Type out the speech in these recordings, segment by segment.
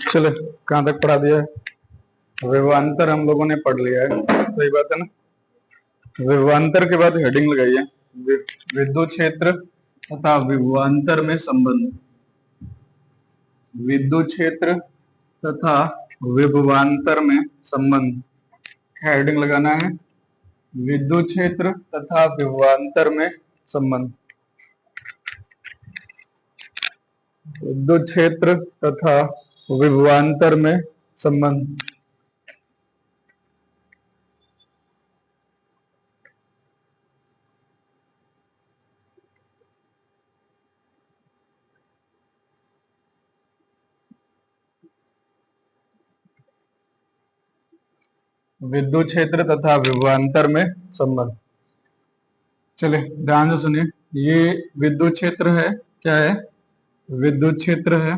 चले, कहाँ तक पढ़ा दिया है? विभवांतर हम लोगों ने पढ़ लिया है, सही बात है ना। विभवांतर के बाद हेडिंग लगाइए, विद्युत क्षेत्र तथा विभवांतर में संबंध। विद्युत क्षेत्र तथा विभवांतर में संबंध, हेडिंग लगाना है विद्युत क्षेत्र तथा विभवांतर में संबंध। विद्युत क्षेत्र तथा विभवांतर में संबंध। विद्युत क्षेत्र तथा विभवांतर में संबंध। चले ध्यान से सुनिए, ये विद्युत क्षेत्र है, क्या है? विद्युत क्षेत्र है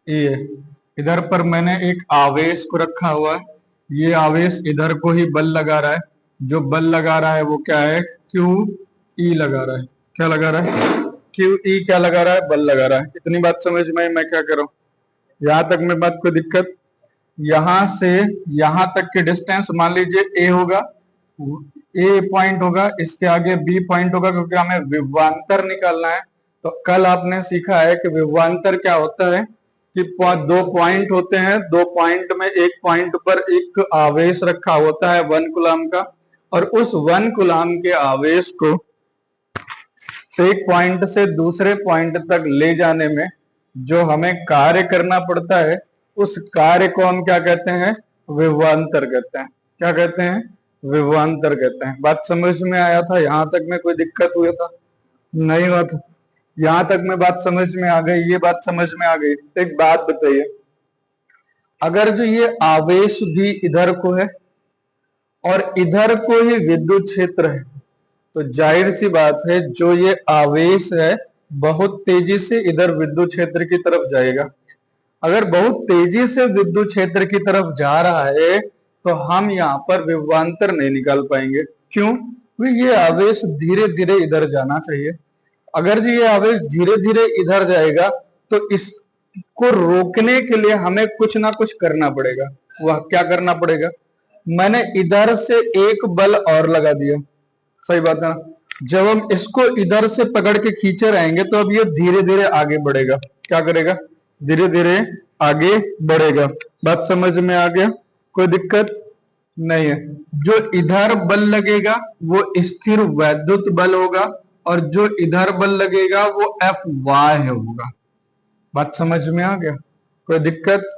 ये। इधर पर मैंने एक आवेश को रखा हुआ है, ये आवेश इधर को ही बल लगा रहा है। जो बल लगा रहा है वो क्या है? क्यू ई लगा रहा है। क्या लगा रहा है? क्यू ई क्या लगा रहा है? बल लगा रहा है। इतनी बात समझ में? मैं क्या कर रहा हूं, यहां तक में बात कोई दिक्कत? यहां से यहां तक की डिस्टेंस मान लीजिए ए होगा, ए पॉइंट होगा, इसके आगे बी पॉइंट होगा, क्योंकि हमें विभवांतर निकालना है। तो कल आपने सीखा है कि विभवांतर क्या होता है कि दो पॉइंट होते हैं, दो पॉइंट में एक पॉइंट पर एक आवेश रखा होता है 1 कूलम का, और उस 1 कूलम के आवेश को एक पॉइंट से दूसरे पॉइंट तक ले जाने में जो हमें कार्य करना पड़ता है, उस कार्य को हम क्या कहते हैं? विभवांतर कहते हैं। क्या कहते हैं? विभवांतर कहते हैं। बात समझ में आया था? यहां तक में कोई दिक्कत हुआ था? नहीं हुआ था? यहां तक में बात समझ में आ गई? ये बात समझ में आ गई? एक बात बताइए, अगर जो ये आवेश भी इधर को है और इधर को ही विद्युत क्षेत्र है, तो जाहिर सी बात है जो ये आवेश है बहुत तेजी से इधर विद्युत क्षेत्र की तरफ जाएगा। अगर बहुत तेजी से विद्युत क्षेत्र की तरफ जा रहा है तो हम यहाँ पर विभवांतर नहीं निकाल पाएंगे। क्यों? क्योंकि ये आवेश धीरे धीरे इधर जाना चाहिए। अगर जो ये आवेश धीरे धीरे इधर जाएगा तो इसको रोकने के लिए हमें कुछ ना कुछ करना पड़ेगा। वह क्या करना पड़ेगा? मैंने इधर से एक बल और लगा दिया, सही बात है ना। जब हम इसको इधर से पकड़ के खींचे रहेंगे तो अब ये धीरे धीरे आगे बढ़ेगा। क्या करेगा? धीरे धीरे आगे बढ़ेगा। बात समझ में आ गया? कोई दिक्कत नहीं है। जो इधर बल लगेगा वो स्थिर वैद्युत बल होगा, और जो इधर बल लगेगा वो एफ वाई होगा। बात समझ में आ गया? कोई दिक्कत?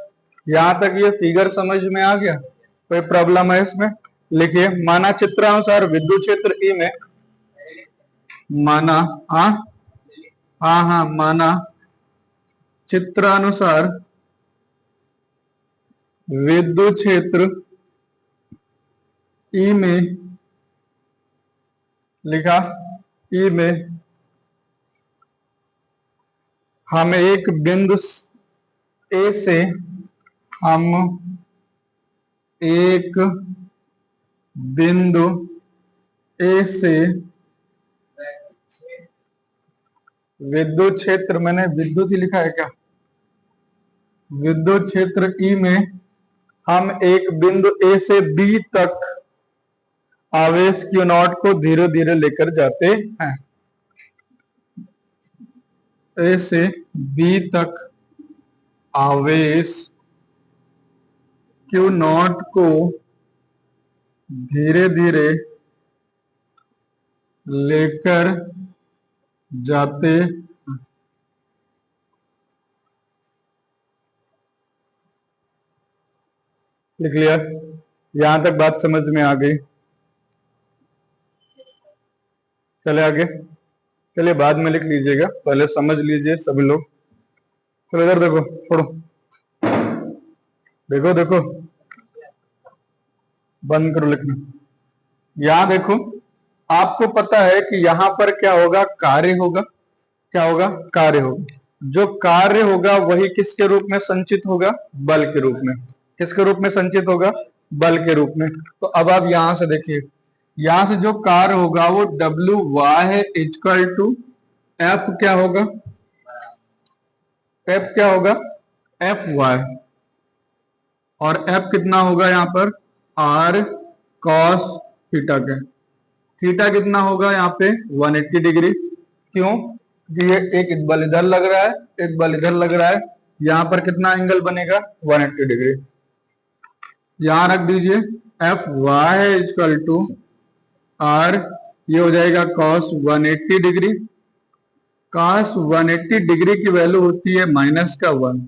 यहां तक ये फिगर समझ में आ गया? कोई प्रॉब्लम है इसमें? लिखिए, माना चित्रानुसार विद्युत क्षेत्र ई में, माना, हाँ हाँ हाँ, माना चित्रानुसार विद्युत क्षेत्र ई में, लिखा ई में हम एक बिंदु ए से, हम एक बिंदु ए से विद्युत क्षेत्र, मैंने विद्युत ही लिखा है क्या? विद्युत क्षेत्र ई में हम एक बिंदु ए से बी तक आवेश क्यू नॉट को धीरे धीरे लेकर जाते हैं। ए से बी तक आवेश क्यू नॉट को धीरे धीरे लेकर जाते। लिख लिया? यहां तक बात समझ में आ गई? चले आगे, चलिए बाद में लिख लीजिएगा, पहले समझ लीजिए सभी लोग। चलो इधर देखो, छोड़ो, देखो देखो, बंद करो लिखना। यहां देखो, आपको पता है कि यहां पर क्या होगा? कार्य होगा। क्या होगा? कार्य होगा। जो कार्य होगा वही किसके रूप में संचित होगा? बल के रूप में। किसके रूप में संचित होगा? बल के रूप में। तो अब आप यहां से देखिए, यहां से जो कार्य होगा वो डब्ल्यू वाई है इक्वल टू एफ क्या होगा? एफ क्या होगा? एफ वाई, और एफ कितना होगा यहाँ पर आर कॉस थीटा के, थीटा कितना होगा यहाँ पे 180 डिग्री। क्यों? कि ये एक बल इधर लग रहा है, एक बल इधर लग रहा है, यहाँ पर कितना एंगल बनेगा 180 डिग्री। यहां रख दीजिए एफ वाई है इक्वल टू आर, ये हो जाएगा कॉस 180 डिग्री। कॉस 180 डिग्री की वैल्यू होती है -1,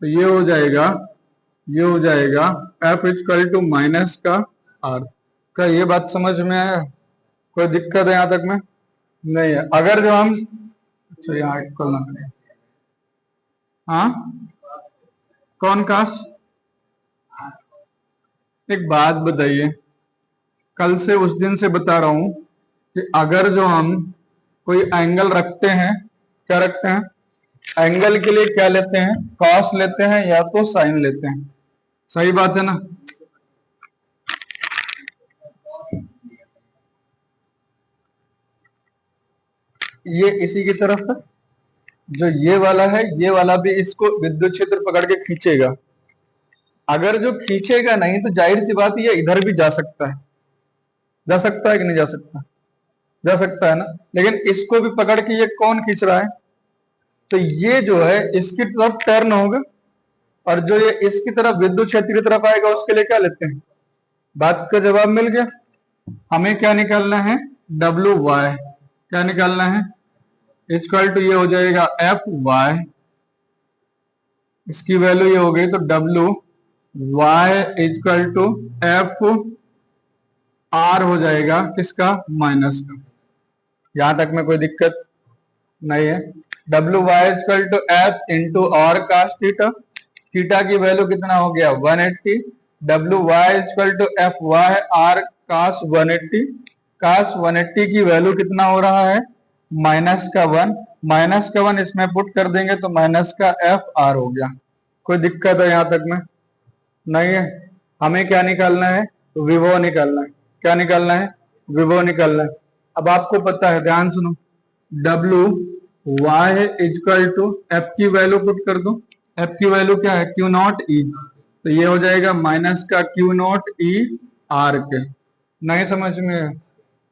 तो ये हो जाएगा एफ इक्वल टू -r का। ये बात समझ में आया? कोई दिक्कत है यहां तक में? नहीं है। अगर जो हम अच्छा यहाँ इक्वल ना करें, हाँ कौन काश? एक बात बताइए, कल से उस दिन से बता रहा हूं कि अगर जो हम कोई एंगल रखते हैं, क्या रखते हैं? एंगल के लिए क्या लेते हैं? कॉस लेते हैं या तो साइन लेते हैं। सही बात है ना? ये इसी की तरफ है, जो ये वाला है, ये वाला भी इसको विद्युत क्षेत्र पकड़ के खींचेगा। अगर जो खींचेगा नहीं तो जाहिर सी बात ये इधर भी जा सकता है। जा सकता है कि नहीं जा सकता? जा सकता है ना। लेकिन इसको भी पकड़ के ये कौन खींच रहा है? तो ये जो है इसकी तरफ टर्न होगा, और जो ये इसकी तरफ विद्युत क्षेत्र की तरफ आएगा उसके लिए क्या लेते हैं? बात का जवाब मिल गया। हमें क्या निकालना है? W Y. क्या निकालना है? इक्वल टू ये हो जाएगा एफ वाई, इसकी वैल्यू ये हो गई, तो W Y equal to F R हो जाएगा किसका? माइनस का। यहां तक में कोई दिक्कत नहीं है। W Y equal to F into R cos theta, theta की वैल्यू कितना हो गया 180। W Y equal to F Y R cos 180, cos 180 की वैल्यू कितना हो रहा है -1, -1 इसमें पुट कर देंगे तो -f(r) हो गया। कोई दिक्कत है यहां तक में? नहीं है। हमें क्या निकालना है? विभव निकालना है। क्या निकालना है? विभव निकालना है। अब आपको पता है, ध्यान सुनो, W Y equal to F की वैल्यू पुट कर दो। एफ की वैल्यू क्या है? क्यू नॉट ई, तो ये हो जाएगा माइनस का क्यू नॉट ई आर के। नहीं समझ में?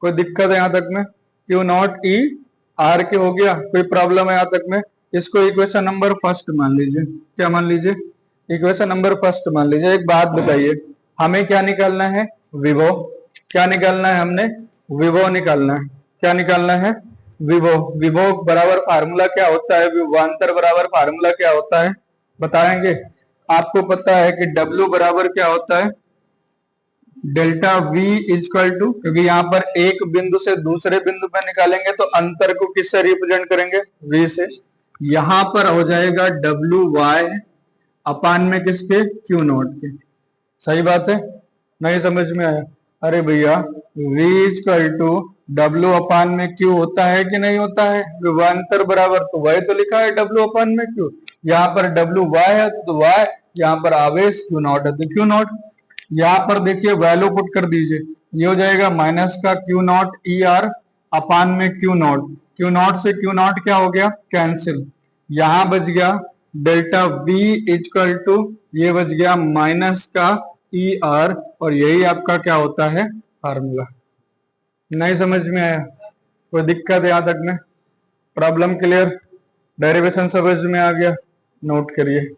कोई दिक्कत है यहां तक में? क्यू नॉट ई आर के हो गया। कोई प्रॉब्लम है यहां तक में? इसको इक्वेशन नंबर फर्स्ट मान लीजिए। क्या मान लीजिए? इक्वेशन नंबर फर्स्ट मान लीजिए। एक बात बताइए, हमें क्या निकालना है? विभव। क्या निकालना है? हमने विभव निकालना है। क्या निकालना है? विभव। विभव बराबर फार्मूला क्या होता है? विभवांतर बराबर फार्मूला क्या होता है बताएंगे? आपको पता है कि W बराबर क्या होता है? डेल्टा V इक्वल टू, क्योंकि यहाँ पर एक बिंदु से दूसरे बिंदु पर निकालेंगे तो अंतर को किससे रिप्रेजेंट करेंगे? V से। यहां पर हो जाएगा डब्ल्यू वाई अपान में किसके? क्यू नॉट के। सही बात है? नहीं समझ में आया? अरे भैया V इक्वल टू डब्ल्यू अपान में क्यू होता है कि नहीं होता है? विभवांतर बराबर, तो वही तो लिखा है डब्ल्यू अपान में क्यू। यहाँ पर डब्ल्यू वाई है तो वाई, यहाँ पर आवेश क्यू नॉट है तो क्यू नॉट। यहाँ पर देखिए वैल्यू पुट कर दीजिए, ये हो जाएगा माइनस का Q not E R upon में क्यू नॉट। क्यू नॉट से क्यू नॉट क्या हो गया? कैंसिल। यहां बच गया डेल्टा V इक्वल टू, ये बच गया माइनस का ई आर, और यही आपका क्या होता है? फार्मूला। नहीं समझ में आया? कोई दिक्कत है यहां तक में? Problem clear? डेरिवेशन समझ में आ गया? नोट करिए।